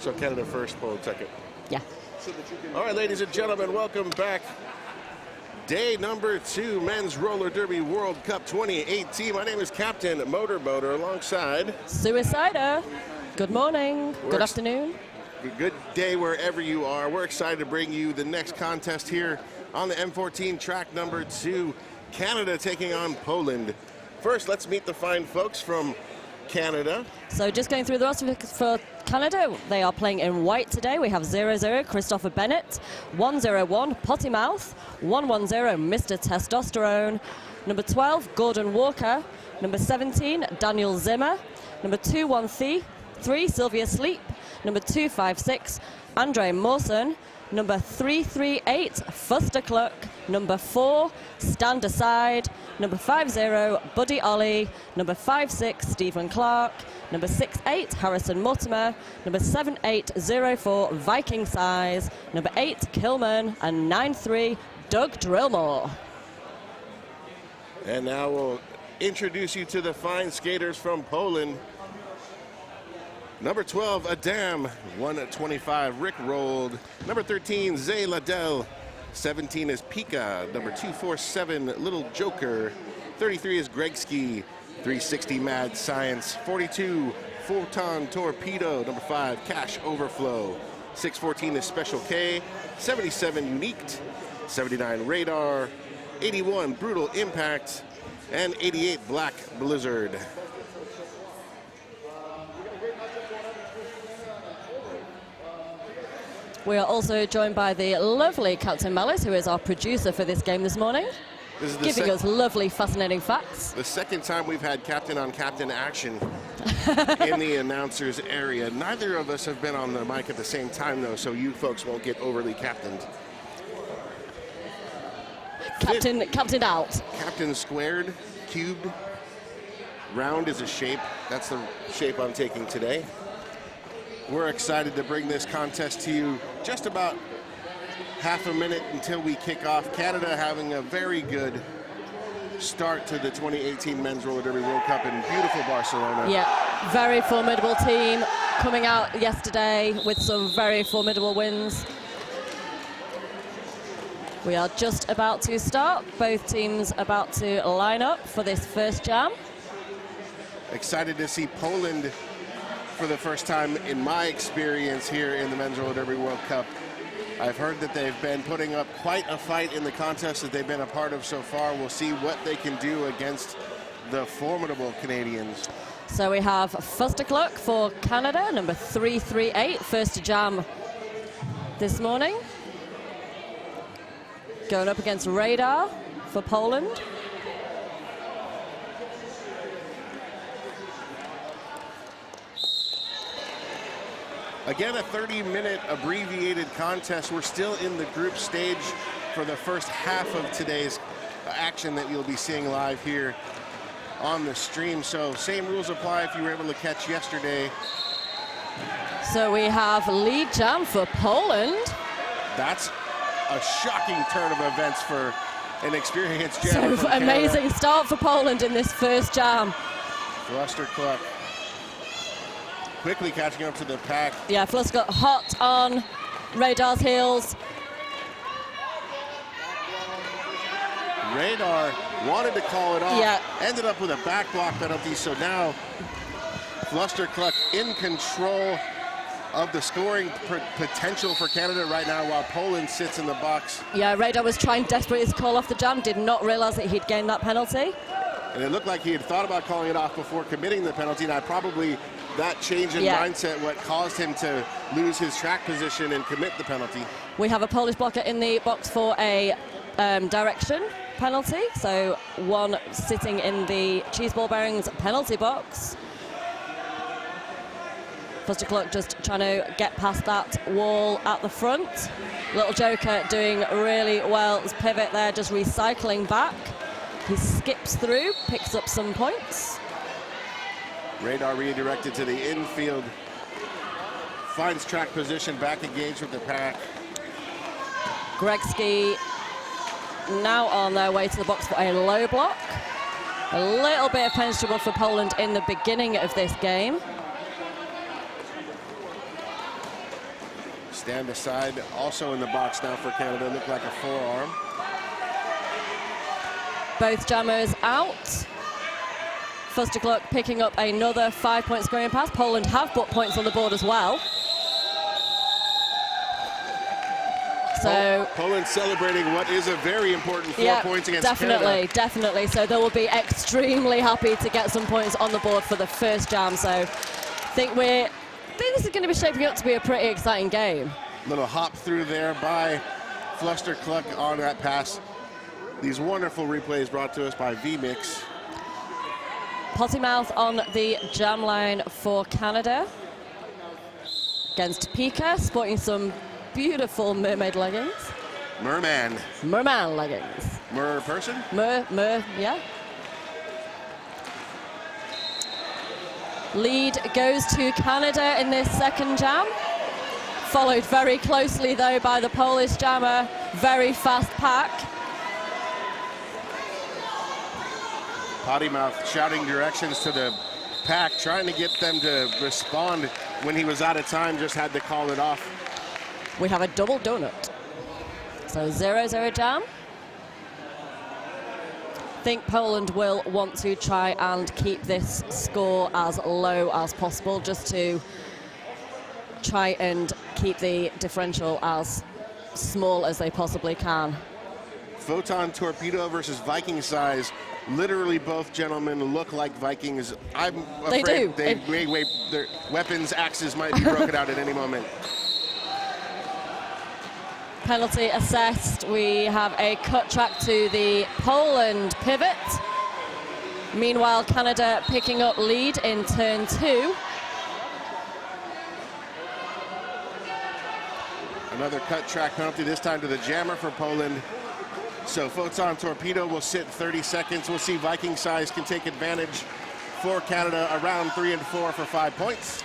So Canada first, Poland second. Yeah. All right, ladies and gentlemen, welcome back. Day number 2, Men's Roller Derby World Cup 2018. My name is Captain Motor alongside Suicider. Good morning. Good afternoon. Good day wherever you are. We're excited to bring you the next contest here on the M14 track number 2. Canada taking on Poland. First, let's meet the fine folks from Canada. So just going through the roster for Canada, they are playing in white today. We have 0-0 Christopher Bennett, 1-0-1 Potty Mouth, 1-1-0 Mr. Testosterone, number 12 Gordon Walker, number 17 Daniel Zimmer, number 2-1-3 Sylvia Sleep, number 2-5-6 Andre Mawson, number 338 Fuster Cluck, number 4 Stand Aside, number 50 Buddy Ollie, number 56 Stephen Clark, number 68 Harrison Mortimer, number 7804 Viking Size, number 8 Kilman, and 93 Doug Drillmore. And now we'll introduce you to the fine skaters from Poland. Number 12, Adam, 125, Rick Rolled. Number 13, Zay Ladell. 17 is Pika. Number 247, Little Joker. 33 is Gregski. 360, Mad Science. 42, Photon Torpedo. Number 5, Cash Overflow. 614 is Special K. 77, Uniqued. 79, Radar. 81, Brutal Impact. And 88, Black Blizzard. We are also joined by the lovely Captain Mellis, who is our producer for this game this morning, giving us lovely, fascinating facts. The second time we've had captain-on-captain action in the announcers area. Neither of us have been on the mic at the same time, though, so you folks won't get overly captained. Captained out. Captain squared, cubed, round is a shape. That's the shape I'm taking today. We're excited to bring this contest to you just about half a minute until we kick off. Canada having a very good start to the 2018 Men's Roller Derby World Cup in beautiful Barcelona. Yeah, very formidable team coming out yesterday with some very formidable wins. We are just about to start. Both teams about to line up for this first jam. Excited to see Poland for the first time in my experience here in the Men's Roller Derby World Cup. I've heard that they've been putting up quite a fight in the contests that they've been a part of so far. We'll see what they can do against the formidable Canadians. So we have Fuster Cluck for Canada, number 338, first to jam this morning. Going up against Radar for Poland. Again, a 30-minute abbreviated contest. We're still in the group stage for the first half of today's action that you'll be seeing live here on the stream. So same rules apply if you were able to catch yesterday. So we have lead jam for Poland. That's a shocking turn of events for an experienced jam. So amazing start for Poland in this first jam. Fluster Cluck quickly catching up to the pack. Yeah, Fluster got hot on Radar's heels. Radar wanted to call it off, yeah. Ended up with a back block penalty, so now Fluster Cluck in control of the scoring potential for Canada right now while Poland sits in the box. Yeah, Radar was trying desperately to call off the jam, did not realize that he'd gained that penalty. And it looked like he had thought about calling it off before committing the penalty, and probably that change in mindset what caused him to lose his track position and commit the penalty. We have a Polish blocker in the box for a direction penalty, so one sitting in the cheese ball bearings penalty box. Fuster Cluck just trying to get past that wall at the front. Little Joker doing really well. His pivot there, just recycling back. He skips through, picks up some points. Radar redirected to the infield. Finds track position, back engaged with the pack. Gregski now on their way to the box for a low block. A little bit of penalty trouble for Poland in the beginning of this game. Stand aside, also in the box now for Canada, look like a forearm. Both jammers out. Fustergluck picking up another 5-point scoring pass. Poland have put points on the board as well. So Poland celebrating what is a very important 4 points against definitely, Canada. definitely. So they will be extremely happy to get some points on the board for the first jam. So I think this is going to be shaping up to be a pretty exciting game. Little hop through there by Fustergluck on that pass. These wonderful replays brought to us by VMix. Pottymouth on the jam line for Canada against Pika, sporting some beautiful mermaid leggings. Merman Leggings. Mer person? Yeah. Lead goes to Canada in this second jam. Followed very closely, though, by the Polish jammer. Very fast pack. Pottymouth shouting directions to the pack, trying to get them to respond when he was out of time, just had to call it off. We have a double donut. So 0-0 jam. I think Poland will want to try and keep this score as low as possible, just to try and keep the differential as small as they possibly can. Photon Torpedo versus Viking Size. Literally both gentlemen look like Vikings. I'm afraid their weapons, axes might be broken out at any moment. Penalty assessed. We have a cut track to the Poland pivot. Meanwhile, Canada picking up lead in turn 2. Another cut track penalty, this time to the jammer for Poland. So Photon Torpedo will sit 30 seconds. We'll see Viking Size can take advantage for Canada around 3 and 4 for 5 points.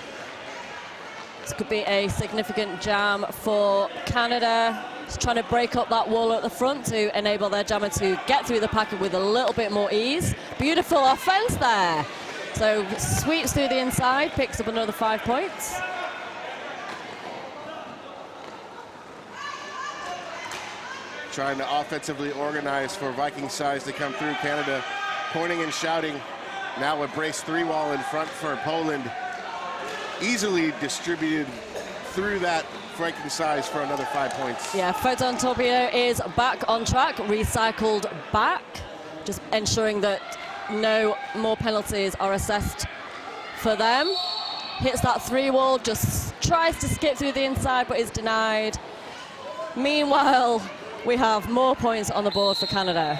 This could be a significant jam for Canada. Just trying to break up that wall at the front to enable their jammer to get through the packet with a little bit more ease. Beautiful offense there. So sweeps through the inside, picks up another 5 points. Trying to offensively organize for Viking Size to come through. Canada pointing and shouting. Now a brace 3-wall in front for Poland. Easily distributed through that Viking Size for another 5 points. Yeah, Photon Torpedo is back on track, recycled back, just ensuring that no more penalties are assessed for them. Hits that 3-wall, just tries to skip through the inside, but is denied. Meanwhile, we have more points on the board for Canada.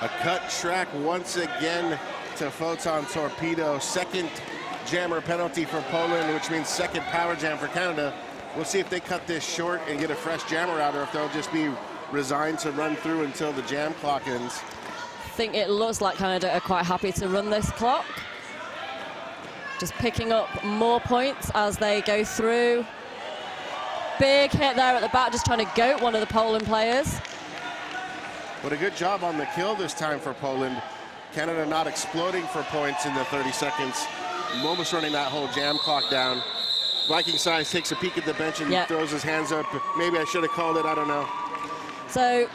A cut track once again to Photon Torpedo. Second jammer penalty for Poland, which means second power jam for Canada. We'll see if they cut this short and get a fresh jammer out, or if they'll just be resigned to run through until the jam clock ends. I think it looks like Canada are quite happy to run this clock. Just picking up more points as they go through. Big hit there at the back, just trying to goat one of the Poland players. But a good job on the kill this time for Poland. Canada not exploding for points in the 30 seconds. Almost running that whole jam clock down. Viking Size takes a peek at the bench and throws his hands up. Maybe I should have called it, I don't know. So,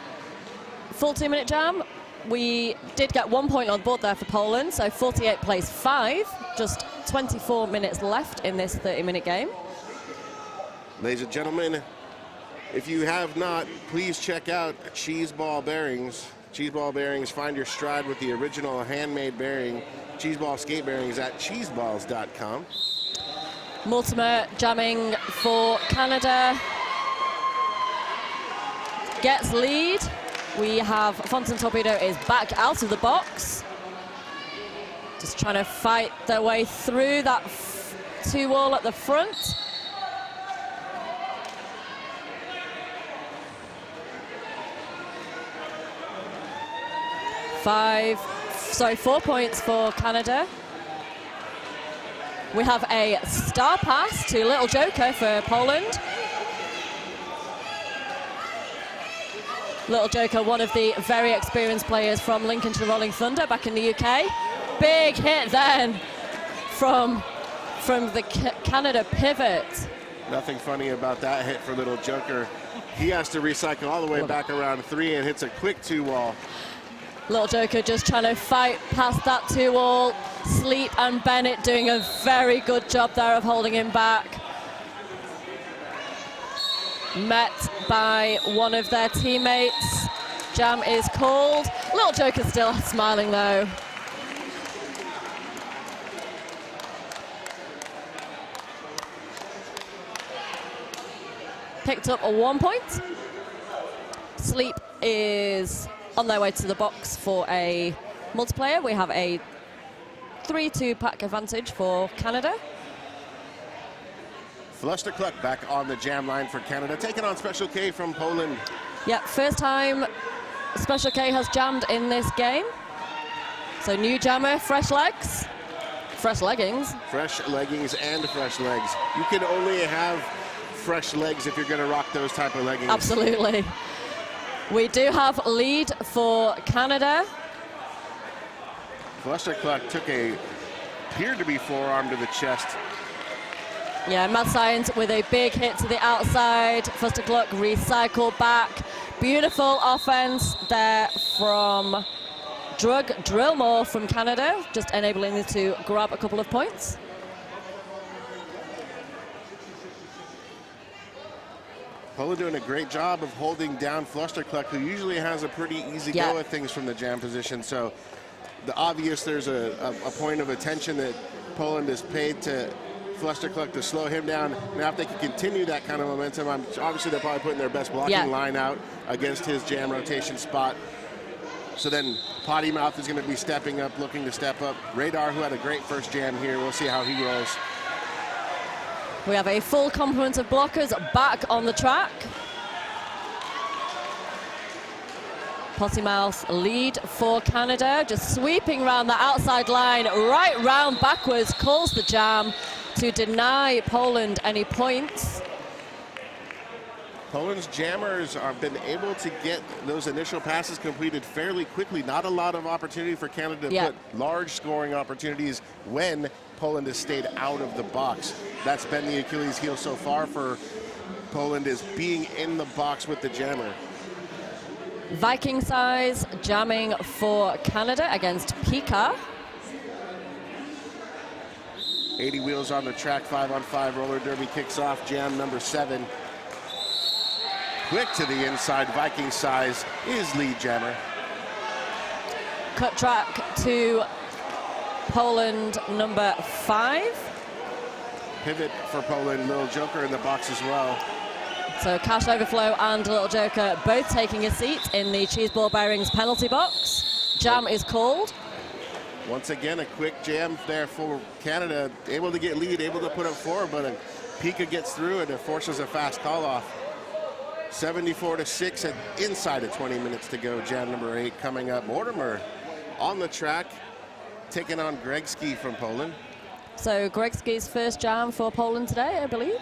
full 2-minute jam. We did get 1 point on board there for Poland, so 48 plays 5. Just 24 minutes left in this 30-minute game. Ladies and gentlemen, if you have not, please check out Cheese Ball Bearings. Cheese Ball Bearings, find your stride with the original handmade bearing. Cheese Ball skate bearings at cheeseballs.com. Mortimer jamming for Canada. Gets lead. We have Photon Torpedo is back out of the box. Just trying to fight their way through that 2-wall at the front. Four points for Canada. We have a star pass to Little Joker for Poland. Little Joker, one of the very experienced players from Lincolnshire Rolling Thunder back in the UK. Big hit then from the Canada pivot. Nothing funny about that hit for Little Joker. He has to recycle all the way back around 3 and hits a quick 2-wall. Little Joker just trying to fight past that 2-wall. Sleep and Bennett doing a very good job there of holding him back. Met by one of their teammates. Jam is called. Little Joker still smiling though. Picked up a 1 point. Sleep is on their way to the box for a multiplayer. We have a 3-2 pack advantage for Canada. Flustercluck back on the jam line for Canada, taking on Special K from Poland. Yeah, first time Special K has jammed in this game. So new jammer, fresh legs, fresh leggings. Fresh leggings and fresh legs. You can only have fresh legs if you're going to rock those type of leggings. Absolutely. We do have lead for Canada. Flustercluck took appeared to be forearm to the chest. Yeah, Mad Science with a big hit to the outside. Flustercluck recycle back. Beautiful offense there from Drug Drillmore from Canada, just enabling them to grab a couple of points. Poland doing a great job of holding down Flustercluck, who usually has a pretty easy go at things from the jam position. So there's a point of attention that Poland has paid to Flustercluck to slow him down. Now, if they can continue that kind of momentum, obviously they're probably putting their best blocking line out against his jam rotation spot. So then Potty Mouth is going to be stepping up, looking to step up. Radar, who had a great first jam here, we'll see how he rolls. We have a full complement of blockers back on the track. Potty Mouth lead for Canada, just sweeping around the outside line, right round backwards, calls the jam to deny Poland any points. Poland's jammers have been able to get those initial passes completed fairly quickly. Not a lot of opportunity for Canada to put large scoring opportunities when Poland has stayed out of the box. That's been the Achilles heel so far for Poland, is being in the box with the jammer. Viking size jamming for Canada against Pika. 80 wheels on the track, 5-on-5 roller derby kicks off, jam number 7. Quick to the inside, Viking size is lead jammer. Cut track to Poland number 5. Pivot for Poland, Little Joker in the box as well. So Cash Overflow and Little Joker both taking a seat in the cheese ball bearings penalty box. Jam is called. Once again, a quick jam there for Canada, able to get lead, able to put up 4, but Pika gets through and it forces a fast call off. 74-6 inside of 20 minutes to go. Jam number 8 coming up. Mortimer on the track, taking on Gregski from Poland. So Gregski's first jam for Poland today, I believe.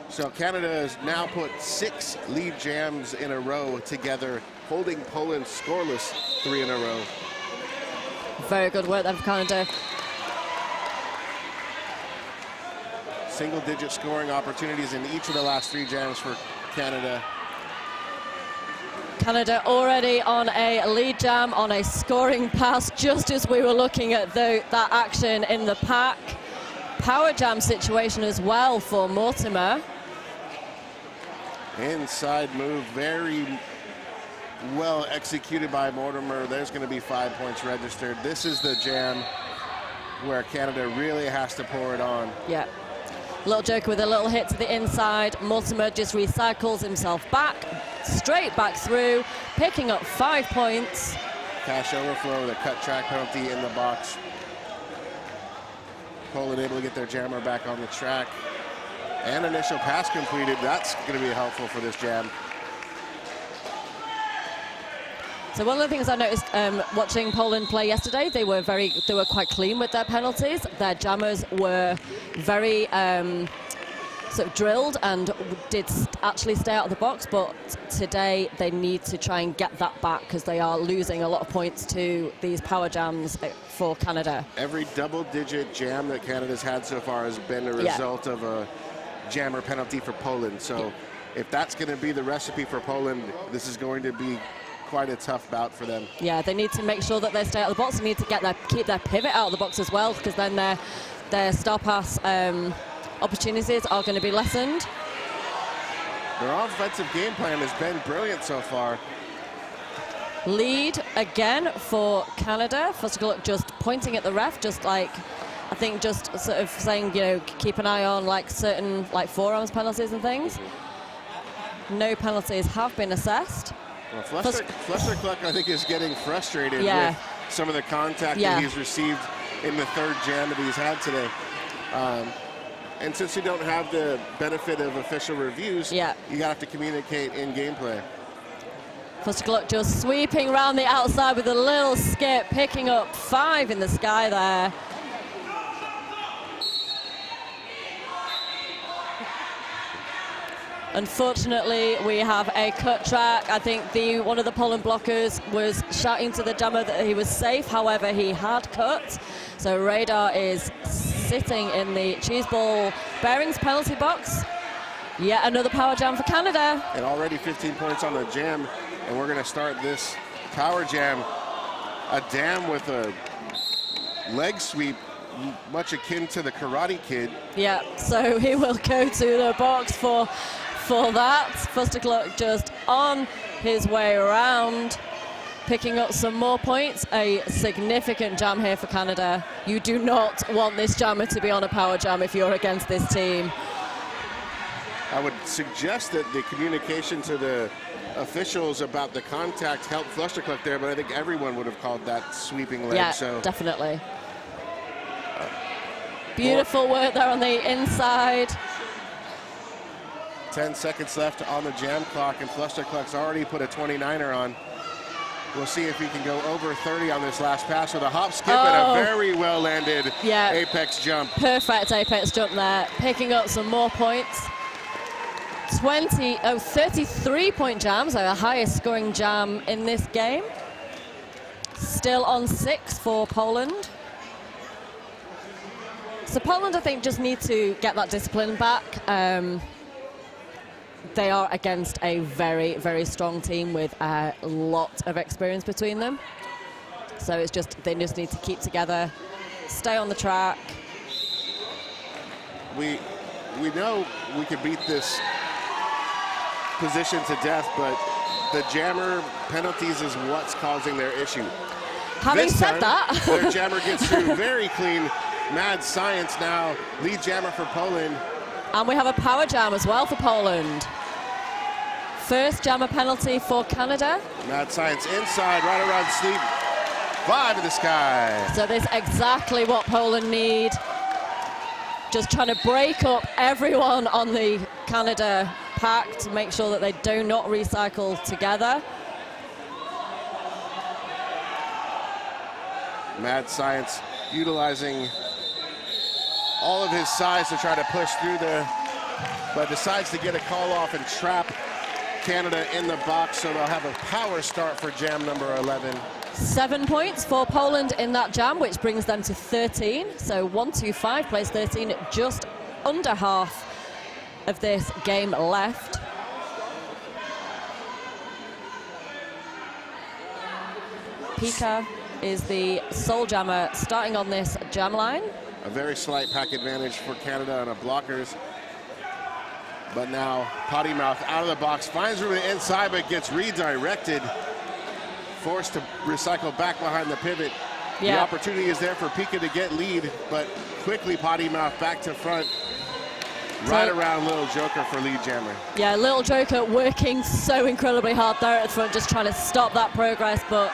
So Canada has now put 6 lead jams in a row together, holding Poland scoreless 3 in a row. Very good work there for Canada. Single-digit scoring opportunities in each of the last 3 jams for Canada. Canada already on a lead jam, on a scoring pass, just as we were looking at that action in the pack. Power jam situation as well for Mortimer. Inside move, very well executed by Mortimer. There's going to be 5 points registered. This is the jam where Canada really has to pour it on. Yeah. Little Joker with a little hit to the inside. Mortimer just recycles himself back, straight back through, picking up 5 points. Cash Overflow with a cut track penalty in the box. Poland able to get their jammer back on the track. And initial pass completed. That's going to be helpful for this jam. So one of the things I noticed watching Poland play yesterday, they were quite clean with their penalties. Their jammers were very sort of drilled and did actually stay out of the box, but today they need to try and get that back because they are losing a lot of points to these power jams for Canada. Every double-digit jam that Canada's had so far has been a result of a jammer penalty for Poland. So if that's going to be the recipe for Poland, this is going to be quite a tough bout for them. Yeah, they need to make sure that they stay out of the box. They need to keep their pivot out of the box as well, because then their star pass opportunities are going to be lessened. Their offensive game plan has been brilliant so far. Lead again for Canada. First of all, just pointing at the ref, just like, I think just sort of saying, you know, keep an eye on like certain like forearms penalties and things. No penalties have been assessed. Well, Fluster Cluck, I think, is getting frustrated with some of the contact that he's received in the third jam that he's had today. And since you don't have the benefit of official reviews, you have to communicate in gameplay. Fluster Cluck just sweeping around the outside with a little skip, picking up 5 in the sky there. Unfortunately, we have a cut track. I think one of the Poland blockers was shouting to the jammer that he was safe. However, he had cut. So Radar is sitting in the cheese ball bearings penalty box. Yet another power jam for Canada. And already 15 points on the jam. And we're going to start this power jam. A dam with a leg sweep, much akin to the Karate Kid. Yeah, so he will go to the box for that. Fluster Cluck just on his way around, picking up some more points. A significant jam here for Canada. You do not want this jammer to be on a power jam if you're against this team. I would suggest that the communication to the officials about the contact helped Fluster Cluck there, but I think everyone would have called that sweeping leg. Yeah, so definitely. Beautiful work there on the inside. 10 seconds left on the jam clock, and Fluster Cluck's already put a 29er on. We'll see if he can go over 30 on this last pass with a hop, skip, and a very well-landed apex jump. Perfect apex jump there, picking up some more points. 33-point jam, so the highest scoring jam in this game. Still on 6 for Poland. So Poland, I think, just need to get that discipline back. They are against a very, very strong team with a lot of experience between them. So it's just, they just need to keep together, stay on the track. We know we could beat this position to death, but the jammer penalties is what's causing their issue. Having said that, their jammer gets through very clean. Mad Science now lead jammer for Poland. And we have a power jam as well for Poland. First jammer penalty for Canada. Mad Science inside, right around sleep. 5 in the sky. So this is exactly what Poland need. Just trying to break up everyone on the Canada pack to make sure that they do not recycle together. Mad Science utilizing all of his size to try to push through but decides to get a call off and trap Canada in the box, so they'll have a power start for jam number 11. 7 points for Poland in that jam, which brings them to 13. So 1-2-5 plays 13, just under half of this game left. Pika is the sole jammer starting on this jam line. A very slight pack advantage for Canada on the blockers. But now Potty Mouth out of the box, finds room inside, but gets redirected. Forced to recycle back behind the pivot. The opportunity is there for Pika to get lead, but quickly Potty Mouth back to front. Right around Little Joker for lead jammer. Yeah, Little Joker working so incredibly hard there at the front, just trying to stop that progress, but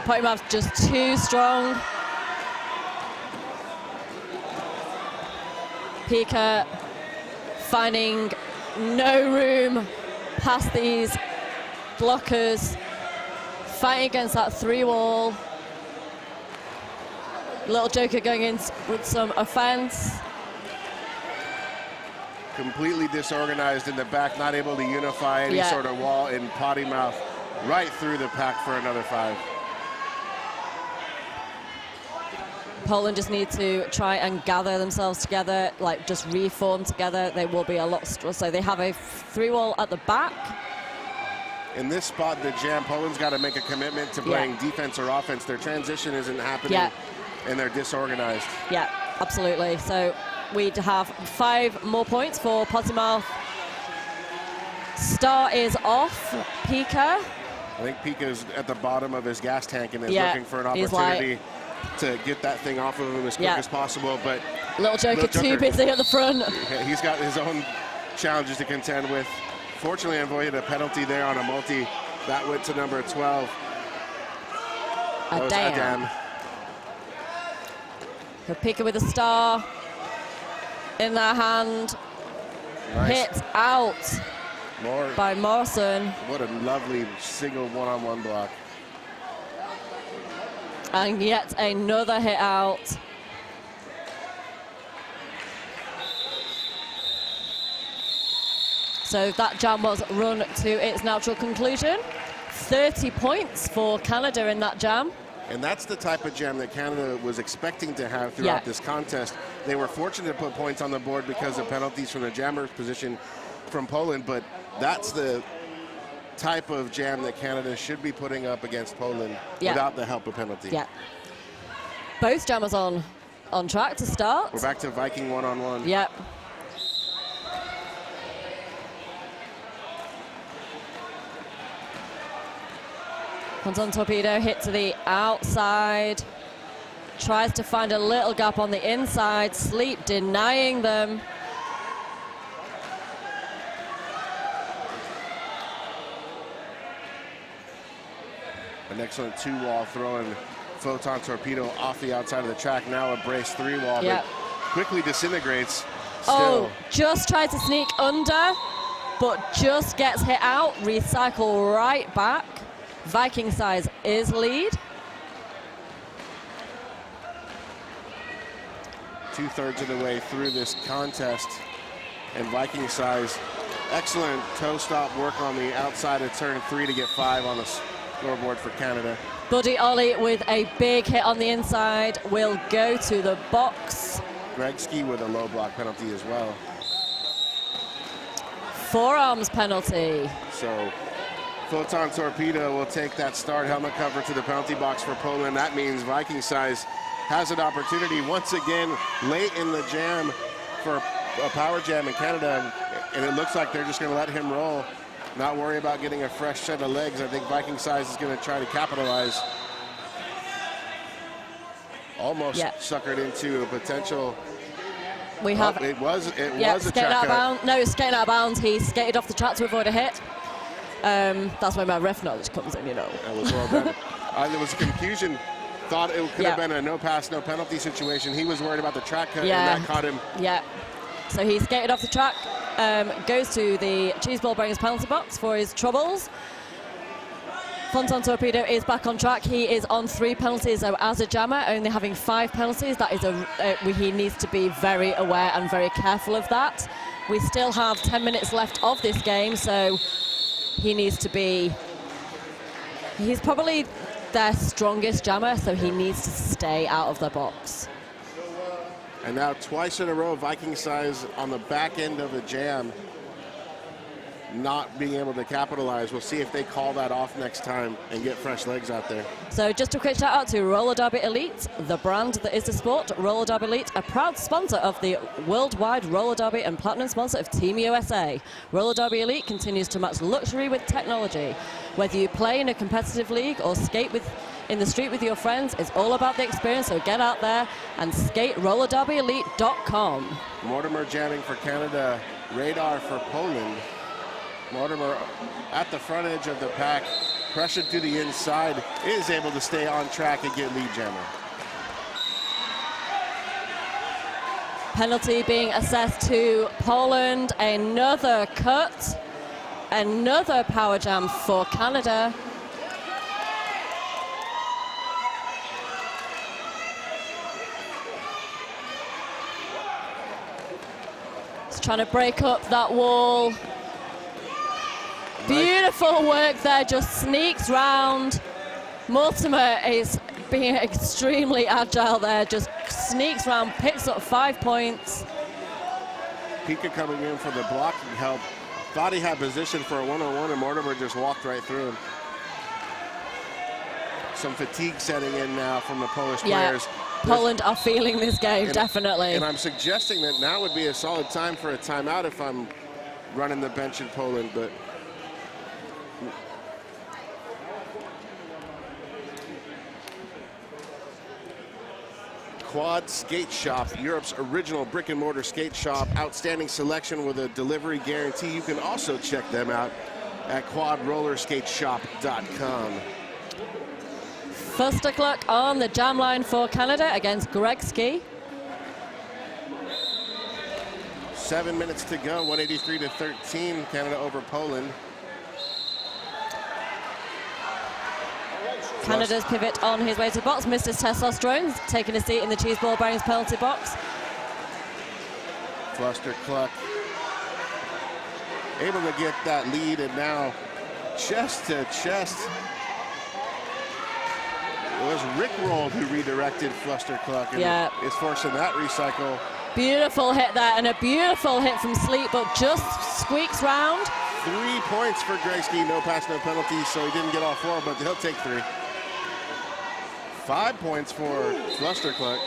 Potty Mouth just too strong. Pika finding no room past these blockers, fighting against that 3-wall. Little Joker going in with some offense. Completely disorganized in the back, not able to unify any sort of wall, in Potty Mouth right through the pack for another 5. Poland just need to try and gather themselves together, like just reform together. They will be a lot so they have a 3-wall at the back. In this spot, the jam, Poland's got to make a commitment to playing defense or offense. Their transition isn't happening, and they're disorganized. Yeah, absolutely. So we have 5 more points for Portimao. Star is off. Pika. I think Pika's at the bottom of his gas tank and is looking for an opportunity to get that thing off of him as quick as possible. But Little Joker too busy at the front. Yeah, he's got his own challenges to contend with. Fortunately, avoided a penalty there on a multi. That went to number 12. Adam. So Pika with a star in their hand. Nice. Hit out by Morrison. What a lovely single one-on-one block. And yet another hit out. So that jam was run to its natural conclusion. 30 points for Canada in that jam. And that's the type of jam that Canada was expecting to have throughout this contest. They were fortunate to put points on the board because of penalties from the jammer's position from Poland, but that's the type of jam that Canada should be putting up against Poland without the help of penalty. Yeah. Both jammers on track to start. We're back to Viking one-on-one. Yep. Ponton Torpedo hit to the outside. Tries to find a little gap on the inside. Sleep denying them. An excellent 2-wall throwing Photon Torpedo off the outside of the track. Now a brace 3-wall that quickly disintegrates. Still. Just tried to sneak under, but just gets hit out. Recycle right back. Viking size is lead. 2/3 of the way through this contest, and Viking size, excellent toe stop work on the outside of turn 3 to get 5 on the scoreboard for Canada. Buddy Ollie with a big hit on the inside will go to the box. Gregski with a low block penalty as well. Forearms penalty. So Photon Torpedo will take that start helmet cover to the penalty box for Poland. That means Viking size has an opportunity once again late in the jam for a power jam in Canada, and it looks like they're just going to let him roll, not worry about getting a fresh set of legs. I think Viking size is going to try to capitalize. Almost suckered into a potential. We have it was a skating out of bounds. No, skating out of bounds. He skated off the track to avoid a hit. That's where my ref knowledge comes in, you know. That was well done. There was confusion. Thought it could have been a no pass, no penalty situation. He was worried about the track cut, and that caught him. Yeah. So he skated off the track, goes to the cheeseball bringers penalty box for his troubles. Fonton Torpedo is back on track. He is on 3 penalties, so as a jammer, only having 5 penalties. That is he needs to be very aware and very careful of that. We still have 10 minutes left of this game, so he needs to be. He's probably their strongest jammer, so he needs to stay out of the box. And now twice in a row, Viking size on the back end of a jam, not being able to capitalize. We'll see if they call that off next time and get fresh legs out there. So just a quick shout out to Roller Derby Elite, the brand that is the sport. Roller Derby Elite, a proud sponsor of the worldwide Roller Derby and platinum sponsor of Team USA. Roller Derby Elite continues to match luxury with technology. Whether you play in a competitive league or skate in the street with your friends, it's all about the experience, so get out there and skate rollerderbyelite.com. Mortimer jamming for Canada, Radar for Poland. Mortimer at the front edge of the pack, pressured to the inside, is able to stay on track and get lead jammer. Penalty being assessed to Poland, another cut, another power jam for Canada. Just trying to break up that wall. Beautiful work there, just sneaks round. Mortimer is being extremely agile there, just sneaks round, picks up 5 points. Pika coming in for the blocking help. Thought he had position for a one-on-one, and Mortimer just walked right through him. Some fatigue setting in now from the Polish players. Poland are feeling this game, definitely. And I'm suggesting that now would be a solid time for a timeout if I'm running the bench in Poland, but Quad Skate Shop, Europe's original brick and mortar skate shop. Outstanding selection with a delivery guarantee. You can also check them out at quadrollerskateshop.com. Fustercluck on the jam line for Canada against Gretzky. 7 minutes to go, 183-13, Canada over Poland. Canada's pivot on his way to the box. Mr. Testosterone taking a seat in the cheese ball bearings penalty box. Fustercluck able to get that lead, and now chest to chest. It was Rick Rold who redirected Fustercluck, and is forcing that recycle. Beautiful hit there, and a beautiful hit from Sleep, but just squeaks round. 3 points for Gretzky, no pass, no penalty, so he didn't get all 4, but he'll take 3. 5 points for Fustercluck.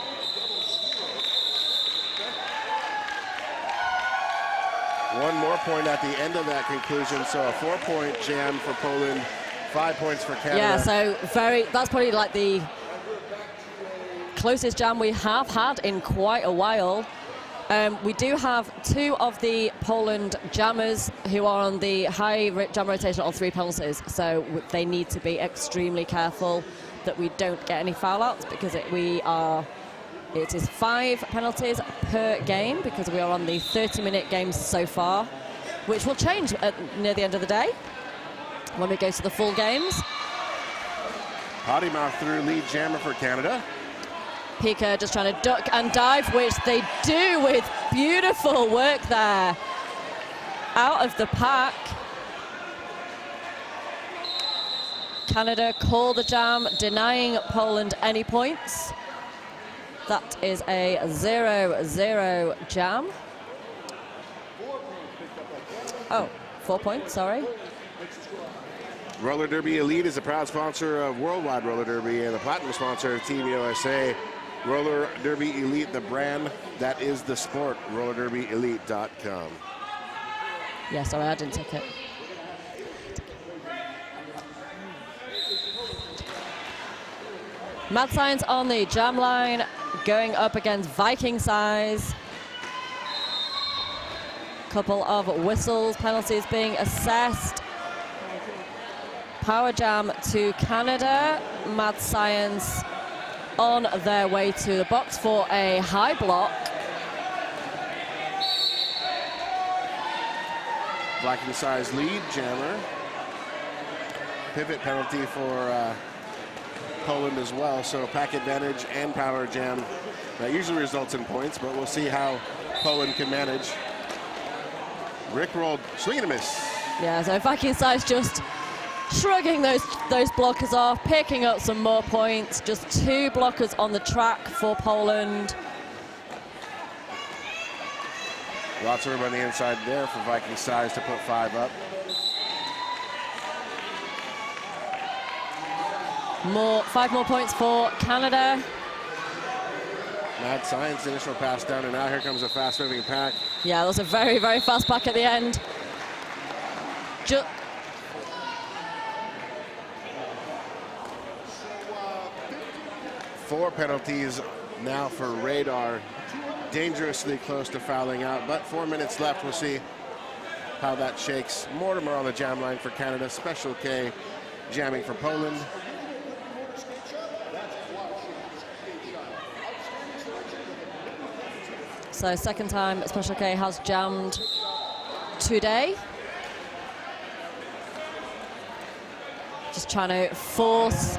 One more point at the end of that conclusion, so a 4-point jam for Poland, 5 points for Canada. Yeah, so that's probably like the closest jam we have had in quite a while. We do have 2 of the Poland jammers who are on the high jam rotation on 3 penalties, so they need to be extremely careful that we don't get any foul outs, because it is 5 penalties per game, because we are on the 30-minute games so far, which will change near the end of the day when we go to the full games. Potty mouth through lead jammer for Canada. Pika just trying to duck and dive, which they do with beautiful work there. Out of the pack. Canada call the jam, denying Poland any points. That is a 0-0 jam. Oh, 4 points, sorry. Roller Derby Elite is a proud sponsor of Worldwide Roller Derby and the platinum sponsor of Team USA. Roller Derby Elite, the brand that is the sport. RollerDerbyElite.com. Yeah, sorry, I didn't take it. Mad Science on the jam line, going up against Viking Size. Couple of whistles, penalties being assessed. Power jam to Canada. Mad Science on their way to the box for a high block. Viking Size lead jammer. Pivot penalty for Poland as well, so pack advantage and power jam. That usually results in points, but we'll see how Poland can manage. Rick rolled, swing and a miss. Yeah, so Viking Size just shrugging those blockers off, picking up some more points. Just 2 blockers on the track for Poland. Lots of room on the inside there for Viking Size to put 5 up. 5 more points for Canada. Mad Science initial pass down, and now here comes a fast-moving pack. Yeah, that was a very, very fast pack at the end. 4 penalties now for Radar. Dangerously close to fouling out, but 4 minutes left. We'll see how that shakes. Mortimer on the jam line for Canada. Special K jamming for Poland. So second time Special K has jammed today. Just trying to force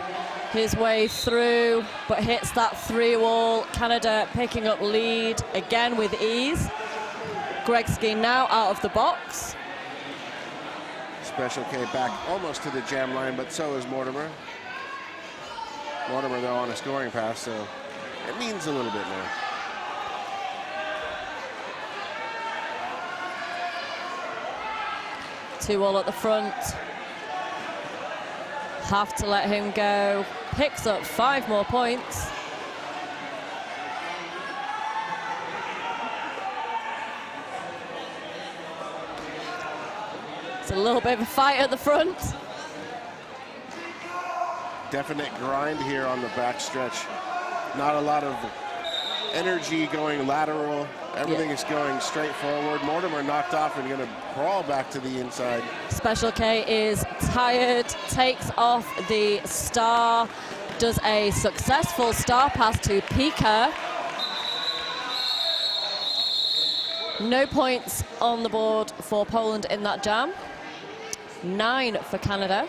his way through, but hits that 3 wall. Canada picking up lead again with ease. Gretzky now out of the box. Special K back almost to the jam line, but so is Mortimer. Mortimer, though, on a scoring pass, so It means a little bit more. Two all at the front. Have to let him go. Picks up 5 more points. It's a little bit of a fight at the front. Definite grind here on the backstretch. Not a lot of energy going lateral. Everything is going straight forward. Mortimer knocked off and going to crawl back to the inside. Special K is tired, takes off the star, does a successful star pass to Pika. No points on the board for Poland in that jam. 9 for Canada.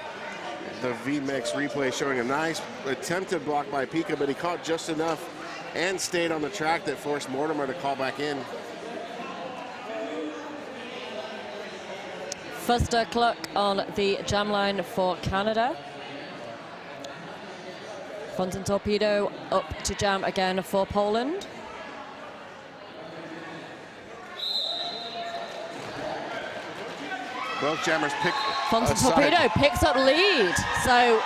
The V-Mix replay showing a nice attempted block by Pika, but he caught just enough and stayed on the track that forced Mortimer to call back in. Fuster Cluck on the jam line for Canada. Fontaine Torpedo up to jam again for Poland. Both jammers pick Fontaine aside. Torpedo picks up lead. So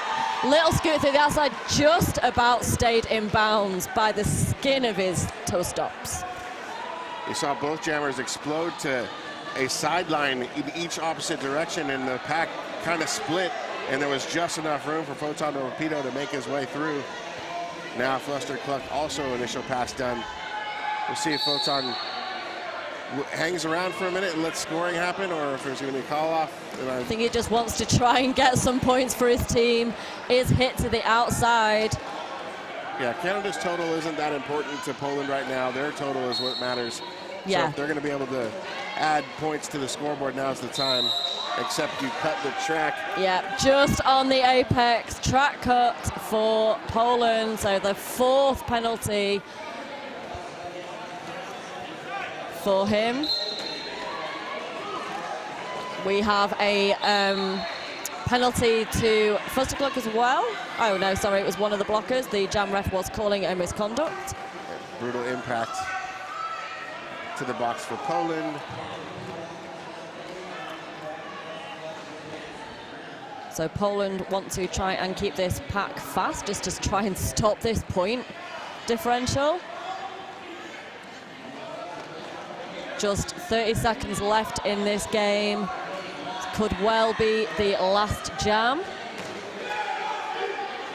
little scoot through the outside, just about stayed in bounds by the skin of his toe stops. You saw both jammers explode to a sideline in each opposite direction, and the pack kind of split, and there was just enough room for Fontaine Torpedo to make his way through. Now Fuster Cluck also initial pass done. We'll see if Fontaine hangs around for a minute and lets scoring happen, or if there's going to be a call off. I think he just wants to try and get some points for his team. Is hit to the outside. Yeah, Canada's total isn't that important to Poland right now. Their total is what matters. Yeah. So if they're going to be able to add points to the scoreboard, now's the time. Except you cut the track. Yeah, just on the apex. Track cut for Poland. So the 4th penalty for him. We have a penalty to Fuster Cluck as well. Oh no, sorry, it was one of the blockers. The jam ref was calling a misconduct. Brutal impact to the box for Poland. So Poland want to try and keep this pack fast, just to try and stop this point differential. Just 30 seconds left in this game. Could well be the last jam.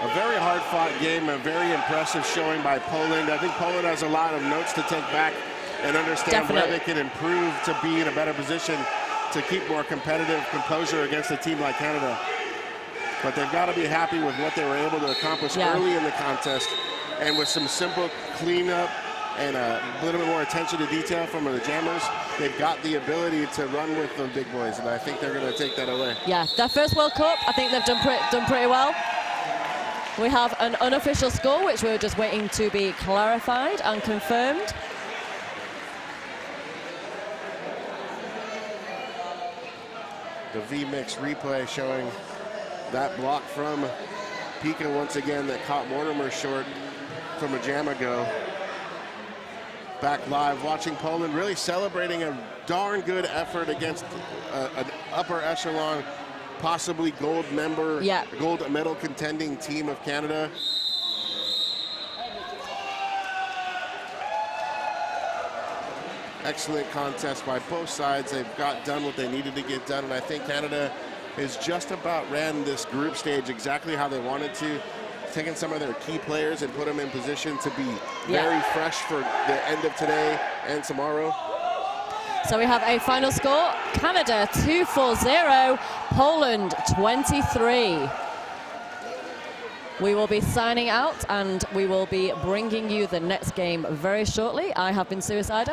A very hard-fought game, a very impressive showing by Poland. I think Poland has a lot of notes to take back and understand where they can improve to be in a better position to keep more competitive composure against a team like Canada. But they've got to be happy with what they were able to accomplish early in the contest, and with some simple cleanup and a little bit more attention to detail from the jammers, they've got the ability to run with the big boys, and I think they're going to take that away. Yeah, their first World Cup, I think they've done pretty well. We have an unofficial score, which we're just waiting to be clarified and confirmed. The V-Mix replay showing that block from Pika once again that caught Mortimer short from a jam ago. Back live, watching Poland really celebrating a darn good effort against an upper echelon, possibly gold member, gold medal contending team of Canada. Excellent contest by both sides. They've got done what they needed to get done, and I think Canada has just about ran this group stage exactly how they wanted to, taking some of their key players and put them in position to be very fresh for the end of today and tomorrow. So we have a final score: Canada 2-4-0, Poland 23. We will be signing out, and we will be bringing you the next game very shortly. I have been Suicider.